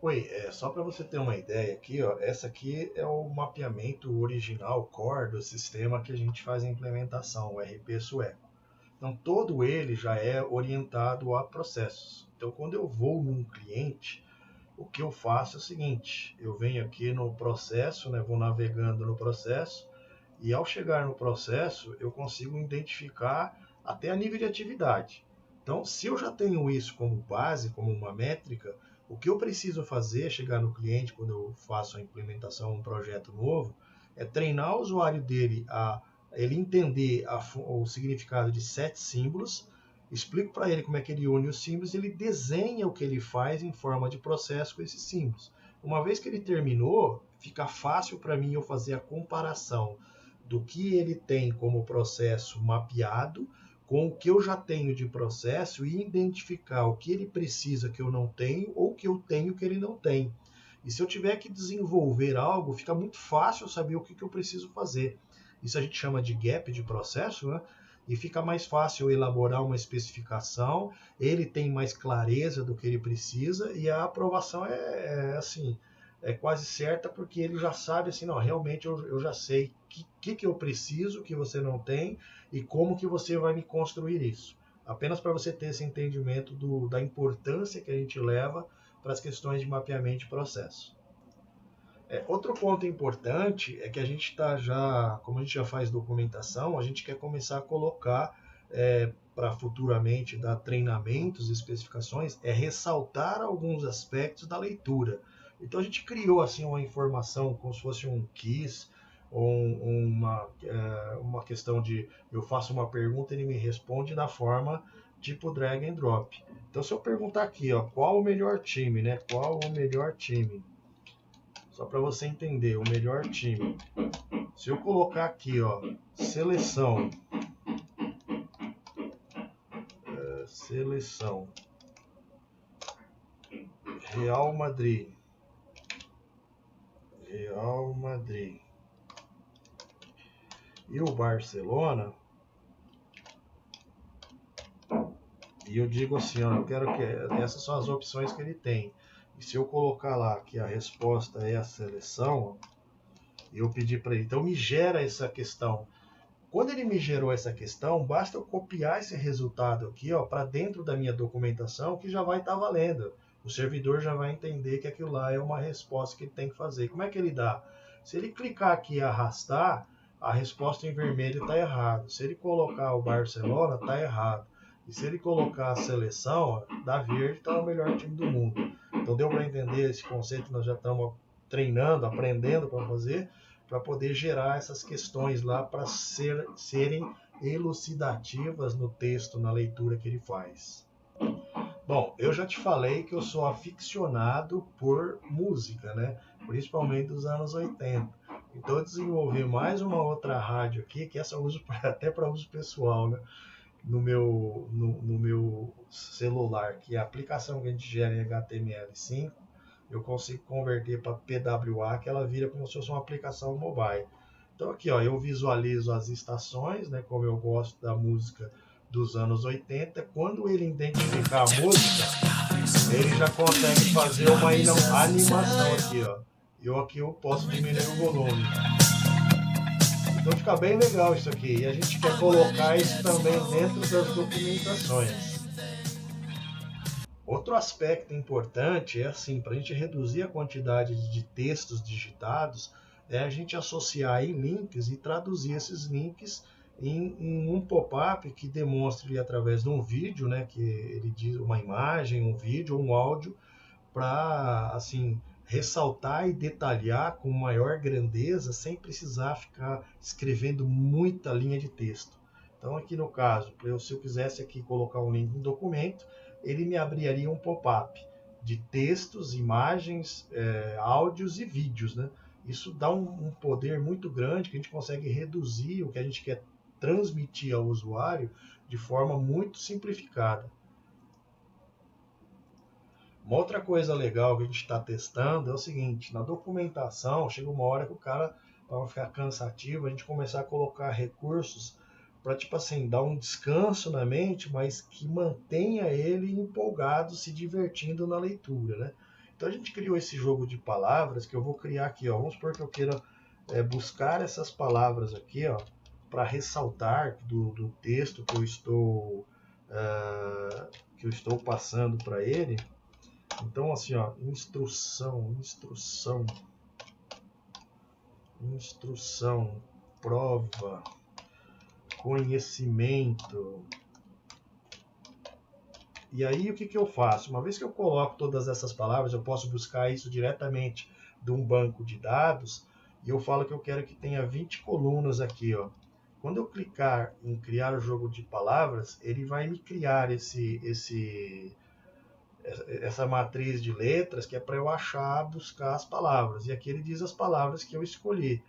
Oi, só para você ter uma ideia aqui, ó, essa aqui é o mapeamento original, core do sistema que a gente faz a implementação, o RP Sueco. Então, todo ele já é orientado a processos. Então, quando eu vou num cliente, o que eu faço é o seguinte: eu venho aqui no processo, né, vou navegando no processo, e ao chegar no processo, eu consigo identificar até a nível de atividade. Então, se eu já tenho isso como base, como uma métrica, o que eu preciso fazer, chegar no cliente quando eu faço a implementação de um projeto novo, é treinar o usuário dele a ele entender o significado de 7 símbolos, explico para ele como é que ele une os símbolos, ele desenha o que ele faz em forma de processo com esses símbolos. Uma vez que ele terminou, fica fácil para mim eu fazer a comparação do que ele tem como processo mapeado com o que eu já tenho de processo e identificar o que ele precisa que eu não tenho ou que eu tenho que ele não tem. E se eu tiver que desenvolver algo, fica muito fácil saber o que eu preciso fazer. Isso a gente chama de gap de processo, né? E fica mais fácil elaborar uma especificação, ele tem mais clareza do que ele precisa e a aprovação é assim, é quase certa porque ele já sabe assim, não, realmente eu já sei que eu preciso que você não tem e como que você vai me construir isso. Apenas para você ter esse entendimento da importância que a gente leva para as questões de mapeamento de processo. Outro ponto importante é que a gente está já, como a gente já faz documentação, a gente quer começar a colocar para futuramente dar treinamentos e especificações, ressaltar alguns aspectos da leitura. Então a gente criou assim uma informação como se fosse um quiz ou uma questão de eu faço uma pergunta e ele me responde da forma tipo drag and drop. Então se eu perguntar aqui, ó, qual o melhor time, né? Qual o melhor time? Só para você entender, o melhor time. Se eu colocar aqui, ó, seleção, seleção, Real Madrid, Real Madrid e o Barcelona, e eu digo assim, ó, eu quero que essas são as opções que ele tem. E se eu colocar lá que a resposta é a seleção, eu pedir para ele, então me gera essa questão. Quando ele me gerou essa questão, basta eu copiar esse resultado aqui para dentro da minha documentação que já vai estar valendo. O servidor já vai entender que aquilo lá é uma resposta que ele tem que fazer. Como é que ele dá? Se ele clicar aqui e arrastar, a resposta em vermelho está errado. Se ele colocar o Barcelona, está errado. E se ele colocar a seleção, da verde está o melhor time do mundo. Então deu para entender esse conceito que nós já estamos treinando, aprendendo para fazer, para poder gerar essas questões lá para serem elucidativas no texto, na leitura que ele faz. Bom, eu já te falei que eu sou aficionado por música, né? Principalmente dos anos 80. Então eu desenvolvi mais uma outra rádio aqui, que essa eu uso até para uso pessoal, né? No meu celular, que é a aplicação que a gente gera em HTML5, eu consigo converter para PWA, que ela vira como se fosse uma aplicação mobile. Então aqui, ó, eu visualizo as estações, né, como eu gosto da música dos anos 80. Quando ele identificar a música, ele já consegue fazer uma animação aqui, ó. Eu posso diminuir o volume. Então fica bem legal isso aqui. E a gente quer colocar isso também dentro das documentações. Outro aspecto importante é assim, para a gente reduzir a quantidade de textos digitados, é a gente associar aí links e traduzir esses links em um pop-up que demonstre através de um vídeo, né, que ele diz uma imagem, um vídeo, um áudio, para assim ressaltar e detalhar com maior grandeza sem precisar ficar escrevendo muita linha de texto. Então aqui no caso, se eu quisesse aqui colocar um link em documento, ele me abriria um pop-up de textos, imagens, áudios e vídeos, né? Isso dá um poder muito grande que a gente consegue reduzir o que a gente quer transmitir ao usuário de forma muito simplificada. Uma outra coisa legal que a gente está testando é o seguinte: na documentação, chega uma hora que o cara, para ficar cansativo, a gente começar a colocar recursos para, tipo assim, dar um descanso na mente, mas que mantenha ele empolgado, se divertindo na leitura, né? Então a gente criou esse jogo de palavras que eu vou criar aqui, ó. Vamos supor que eu queira buscar essas palavras aqui, ó, para ressaltar do texto que eu estou passando para ele. Então assim, ó, instrução, prova, conhecimento. E aí o que eu faço? Uma vez que eu coloco todas essas palavras, eu posso buscar isso diretamente de um banco de dados e eu falo que eu quero que tenha 20 colunas aqui, ó. Quando eu clicar em criar o jogo de palavras, ele vai me criar essa matriz de letras que é para eu achar, buscar as palavras. E aqui ele diz as palavras que eu escolhi.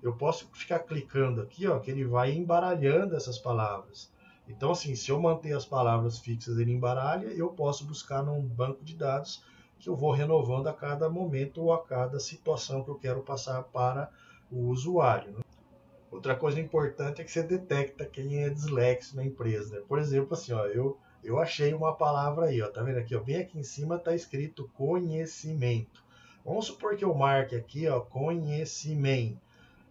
Eu posso ficar clicando aqui, ó, que ele vai embaralhando essas palavras. Então, assim, se eu manter as palavras fixas, ele embaralha, eu posso buscar num banco de dados que eu vou renovando a cada momento ou a cada situação que eu quero passar para o usuário, né? Outra coisa importante é que você detecta quem é dislexo na empresa, né? Por exemplo, assim, ó, eu achei uma palavra aí, ó, tá vendo aqui, ó, bem aqui em cima está escrito conhecimento. Vamos supor que eu marque aqui, ó, conhecimento.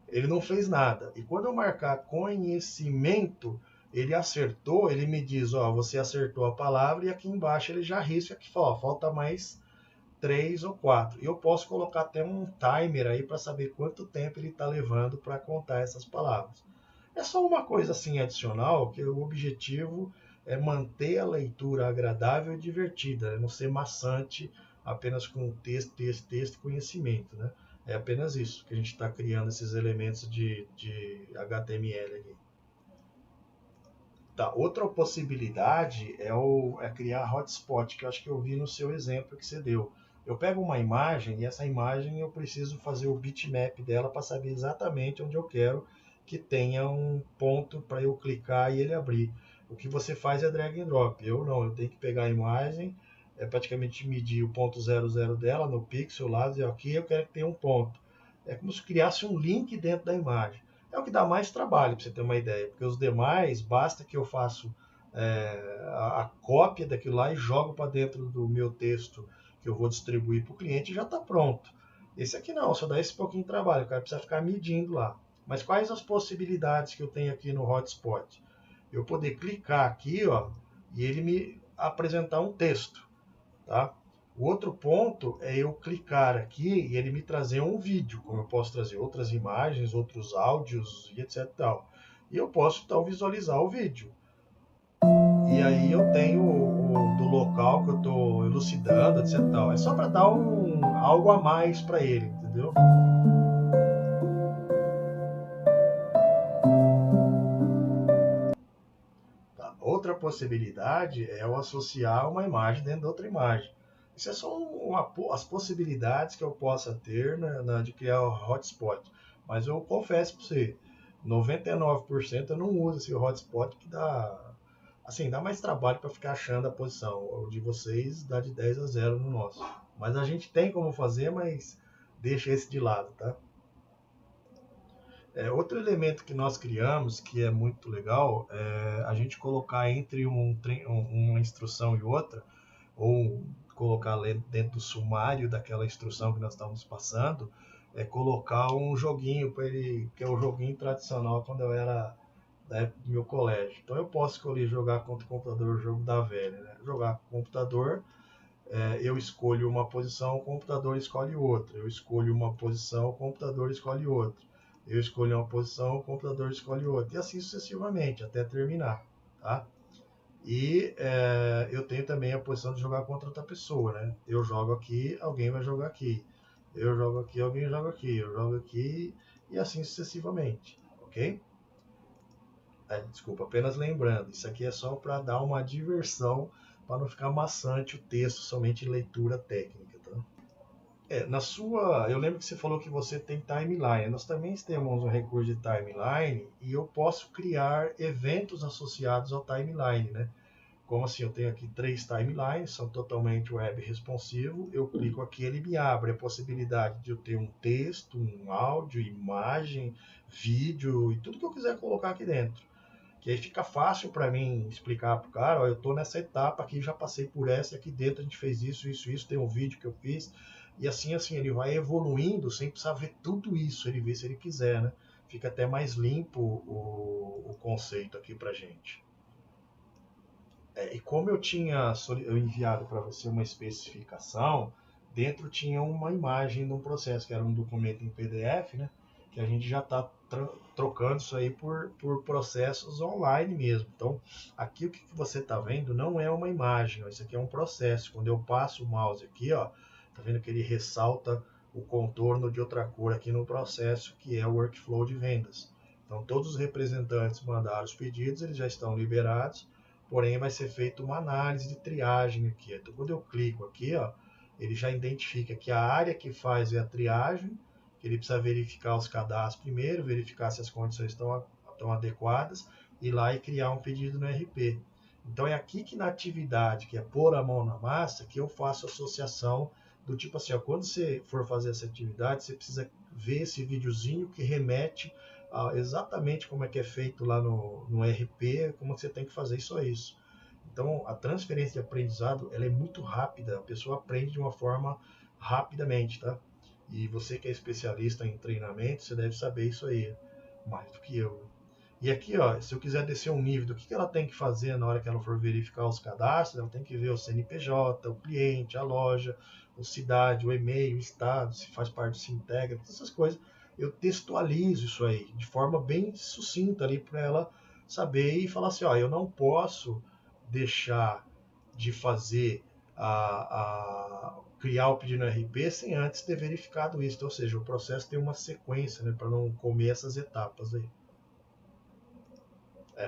Ele não fez nada. E quando eu marcar conhecimento, ele acertou, ele me diz, ó, você acertou a palavra, e aqui embaixo ele já risca que fala, ó, falta mais 3 ou 4. E eu posso colocar até um timer aí para saber quanto tempo ele está levando para contar essas palavras. É só uma coisa assim adicional, que o objetivo é manter a leitura agradável e divertida, né? Não ser maçante apenas com texto e conhecimento, né? É apenas isso que a gente está criando esses elementos de HTML aqui. Tá, outra possibilidade é criar hotspot, que eu acho que eu vi no seu exemplo que você deu. Eu pego uma imagem e essa imagem eu preciso fazer o bitmap dela para saber exatamente onde eu quero que tenha um ponto para eu clicar e ele abrir. O que você faz é drag and drop. Eu não, eu tenho que pegar a imagem, praticamente medir o ponto 00 dela no pixel lá, dizer aqui eu quero que tenha um ponto. É como se criasse um link dentro da imagem. É o que dá mais trabalho, para você ter uma ideia, porque os demais, basta que eu faço a cópia daquilo lá e jogo para dentro do meu texto que eu vou distribuir para o cliente e já está pronto. Esse aqui não, só dá esse pouquinho de trabalho, o cara precisa ficar medindo lá. Mas quais as possibilidades que eu tenho aqui no hotspot? Eu poder clicar aqui, ó, e ele me apresentar um texto, tá? O outro ponto é eu clicar aqui e ele me trazer um vídeo, como eu posso trazer outras imagens, outros áudios e etc. Tal. E eu posso então visualizar o vídeo. E aí eu tenho do local que eu estou elucidando, etc. Tal. É só para dar algo a mais para ele, entendeu? Tá? Outra possibilidade é eu associar uma imagem dentro de outra imagem. Isso é só as possibilidades que eu possa ter de criar o hotspot. Mas eu confesso para você, 99% eu não uso esse hotspot que dá mais trabalho para ficar achando a posição. O de vocês dá de 10-0 no nosso. Mas a gente tem como fazer, mas deixa esse de lado, tá? Outro elemento que nós criamos, que é muito legal, é a gente colocar entre uma instrução e outra, ou colocar dentro do sumário daquela instrução que nós estamos passando, é colocar um joguinho para ele, que é o joguinho tradicional quando eu era da época do meu colégio. Então eu posso escolher jogar contra o computador, o jogo da velha, né? Jogar com o computador, eu escolho uma posição, o computador escolhe outra. Eu escolho uma posição, o computador escolhe outra. Eu escolho uma posição, o computador escolhe outra. E assim sucessivamente, até terminar. Tá? E eu tenho também a posição de jogar contra outra pessoa. Né? Eu jogo aqui, alguém vai jogar aqui. Eu jogo aqui, alguém joga aqui. Eu jogo aqui e assim sucessivamente. Ok? Desculpa, apenas lembrando, isso aqui é só para dar uma diversão, para não ficar maçante o texto somente em leitura técnica. Tá? Eu lembro que você falou que você tem timeline. Nós também temos um recurso de timeline e eu posso criar eventos associados ao timeline, né? Como assim, eu tenho aqui 3 timelines, são totalmente web responsivo. Eu clico aqui, ele me abre a possibilidade de eu ter um texto, um áudio, imagem, vídeo e tudo que eu quiser colocar aqui dentro. Que aí fica fácil para mim explicar para o cara, ó, eu estou nessa etapa aqui, já passei por essa, e aqui dentro a gente fez isso, isso, isso, tem um vídeo que eu fiz, e assim, ele vai evoluindo sem precisar ver tudo isso, ele vê se ele quiser, né? Fica até mais limpo o conceito aqui para gente. E como eu enviado para você uma especificação, dentro tinha uma imagem de um processo, que era um documento em PDF, né? Que a gente já está trocando isso aí por processos online mesmo. Então, aqui o que você está vendo não é uma imagem, ó, isso aqui é um processo. Quando eu passo o mouse aqui, ó, tá vendo que ele ressalta o contorno de outra cor aqui no processo, que é o workflow de vendas. Então, todos os representantes mandaram os pedidos, eles já estão liberados, porém vai ser feita uma análise de triagem aqui. Então, quando eu clico aqui, ó, ele já identifica que a área que faz é a triagem, que ele precisa verificar os cadastros primeiro, verificar se as condições estão adequadas, ir lá e criar um pedido no RP. Então é aqui que na atividade, que é pôr a mão na massa, que eu faço associação do tipo assim, ó, quando você for fazer essa atividade, você precisa ver esse videozinho que remete exatamente como é que é feito lá no RP, como você tem que fazer isso a isso. Então, a transferência de aprendizado ela é muito rápida, a pessoa aprende de uma forma rapidamente, tá? E você que é especialista em treinamento, você deve saber isso aí, mais do que eu. E aqui, ó, se eu quiser descer um nível do que ela tem que fazer na hora que ela for verificar os cadastros, ela tem que ver o CNPJ, o cliente, a loja, a cidade, o e-mail, o estado, se faz parte, se integra, todas essas coisas. Eu textualizo isso aí de forma bem sucinta ali para ela saber e falar assim, ó, eu não posso deixar de fazer criar o pedido no RP sem antes ter verificado isso. Então, ou seja, o processo tem uma sequência, né, para não comer essas etapas aí.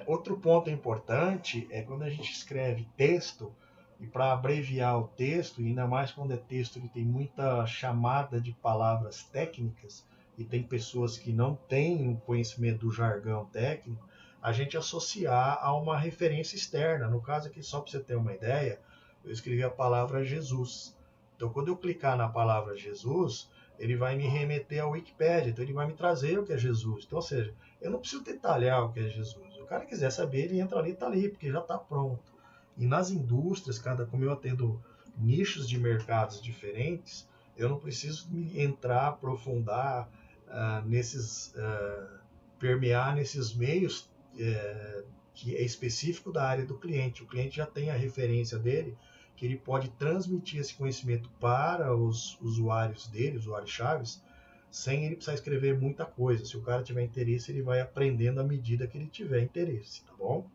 Outro ponto importante é quando a gente escreve texto, e para abreviar o texto, e ainda mais quando é texto que tem muita chamada de palavras técnicas, e tem pessoas que não têm o conhecimento do jargão técnico, a gente associar a uma referência externa. No caso aqui, só para você ter uma ideia, eu escrevi a palavra Jesus. Então, quando eu clicar na palavra Jesus, ele vai me remeter à Wikipédia, então ele vai me trazer o que é Jesus. Então, ou seja, eu não preciso detalhar o que é Jesus. Se o cara quiser saber, ele entra ali e está ali, porque já está pronto. E nas indústrias, como eu atendo nichos de mercados diferentes, eu não preciso me entrar, aprofundar permear nesses meios que é específico da área do cliente. O cliente já tem a referência dele, que ele pode transmitir esse conhecimento para os usuários dele, usuários chaves, sem ele precisar escrever muita coisa. Se o cara tiver interesse, ele vai aprendendo à medida que ele tiver interesse, tá bom?